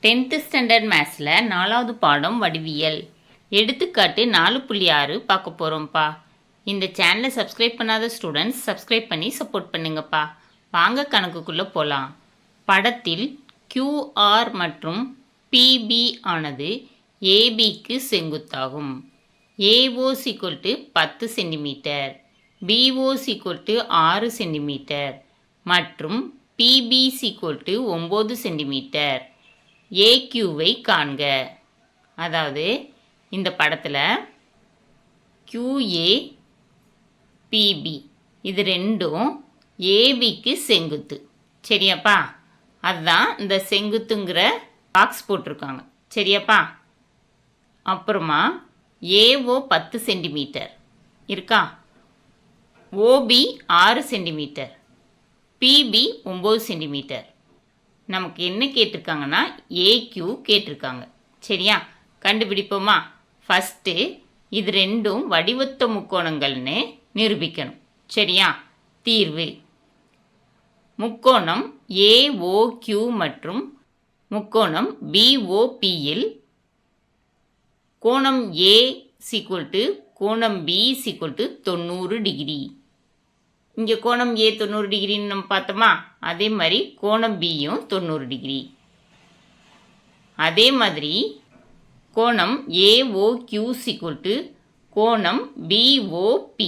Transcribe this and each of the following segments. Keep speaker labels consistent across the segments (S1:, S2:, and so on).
S1: 10th standard மேத்ஸில் 4வது பாடம் வடிவியல். எடுத்துக்காட்டு 4.6 பார்க்க போகிறோம்ப்பா. இந்த சேனலை சப்ஸ்கிரைப் பண்ணாத ஸ்டூடெண்ட்ஸ் சப்ஸ்கிரைப் பண்ணி சப்போர்ட் பண்ணுங்கப்பா. வாங்க கணக்குக்குள்ளே போகலாம். படத்தில் QR மற்றும் PB ஆனது ABக்கு செங்குத்தாகும். AO = 10 சென்டிமீட்டர், BO = 6 சென்டிமீட்டர் மற்றும் PB = 9 சென்டிமீட்டர். AQவை காண்க. அதாவது இந்த படத்தில் QA PB இது ரெண்டும் ABக்கு செங்குத்து. சரியாப்பா? அதுதான் இந்த செங்குத்துங்கிற பாக்ஸ் போட்டிருக்காங்க. சரியாப்பா? அப்புறமா AO 10 சென்டிமீட்டர் இருக்கா, OB 6 சென்டிமீட்டர், PB 9 சென்டிமீட்டர். நமக்கு என்ன கேட்டிருக்காங்கன்னா AQ கேட்டிருக்காங்க. சரியா? கண்டுபிடிப்போமா? ஃபஸ்ட்டு இது ரெண்டும் வடிவத்த முக்கோணங்கள்னு நிரூபிக்கணும். சரியா? தீர்வு: முக்கோணம் AOQ மற்றும் முக்கோணம் BOPயில் கோணம் A கோணம் B 90 டிகிரி. இங்கே கோணம் A 90 டிகிரின்னு நம்ம பார்த்தோமா, அதே மாதிரி கோணம் Bயும் 90 டிகிரி. அதே மாதிரி கோணம் AOQ கோணம் BOP.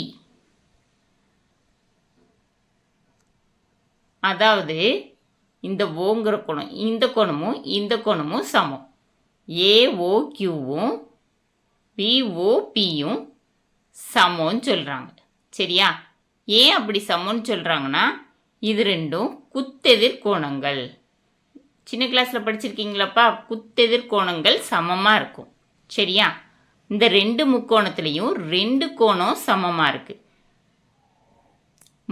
S1: அதாவது இந்த ஓங்கிற கோணம் இந்த கோணமும் சமம். AOQவும் BOPயும் சமம்னு சொல்கிறாங்க. சரியா? ஏன் அப்படி சமம்னு சொல்கிறாங்கன்னா இது ரெண்டும் குத்தெதிர் கோணங்கள். சின்ன கிளாஸில் படிச்சிருக்கீங்களாப்பா? குத்தெதிர் கோணங்கள் சமமாக இருக்கும். சரியா? இந்த ரெண்டு முக்கோணத்துலேயும் ரெண்டு கோணம் சமமாக இருக்குது.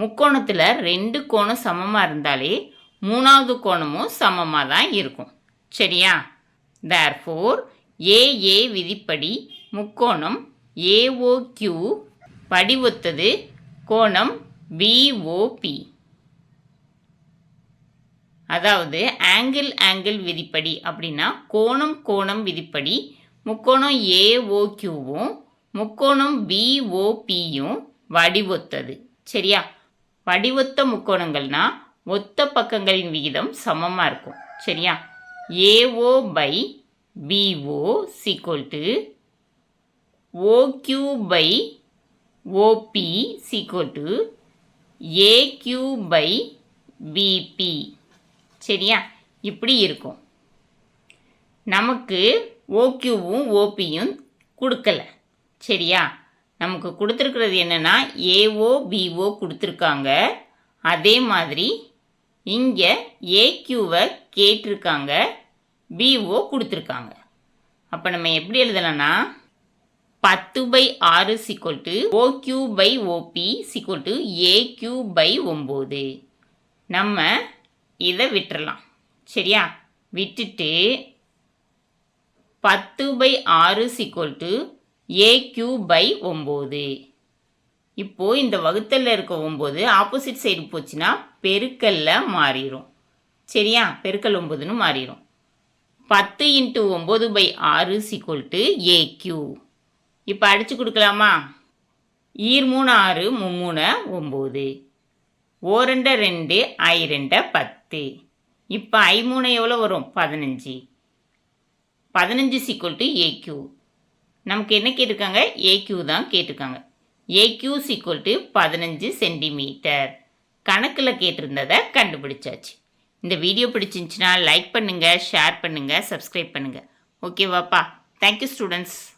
S1: முக்கோணத்தில் ரெண்டு கோணம் சமமாக இருந்தாலே மூணாவது கோணமும் சமமாக தான் இருக்கும். சரியா? தேர்ஃபோர் AA விதிப்படி முக்கோணம் AOQ வடிவொத்தது கோணம் BOP. அதாவது ஆங்கிள் விதிப்படி அப்படின்னா கோணம் விதிப்படி முக்கோணம் AOQவும் முக்கோணம் BOPயும் வடிவொத்தது. சரியா? வடிவொத்த முக்கோணங்கள்னா ஒத்த பக்கங்களின் விகிதம் சமமாக இருக்கும். சரியா? AO by BO = OQ by OP = AQ by BP. சரியா? இப்படி இருக்கும். நமக்கு OQவும் OPயும் கொடுக்கல. சரியா? நமக்கு கொடுத்துருக்கிறது என்னென்னா AO BO கொடுத்துருக்காங்க. அதே மாதிரி இங்கே AQவை கேட்டிருக்காங்க, BO கொடுத்துருக்காங்க. அப்போ நம்ம எப்படி எழுதலாம்னா 10/6 OQ by OP AQ by 9. நம்ம இதை விட்டுறலாம். சரியா? விட்டுட்டு 10/6 AQ by 9. இப்போது இந்த வகுத்தலில் இருக்க 9 ஆப்போசிட் சைடு போச்சுன்னா பெருக்கல்ல மாறிடும். சரியா? பெருக்கல் 9ன்னு மாறிடும். 10 × 9/6 AQ. இப்போ அடித்து கொடுக்கலாமா? 2 3 6 3 9, 2 2 2 10. இப்போ 3 எவ்வளோ வரும்? 15. 15 AQ. நமக்கு என்ன கேட்டிருக்காங்க? AQ தான் கேட்டிருக்காங்க. AQ 15 centimetre. கணக்கில் கேட்டிருந்ததை கண்டுபிடிச்சாச்சு. இந்த வீடியோ பிடிச்சிருந்துச்சுன்னா லைக் பண்ணுங்கள், ஷேர் பண்ணுங்கள், சப்ஸ்கிரைப் பண்ணுங்கள். ஓகேவாப்பா? Thank you students.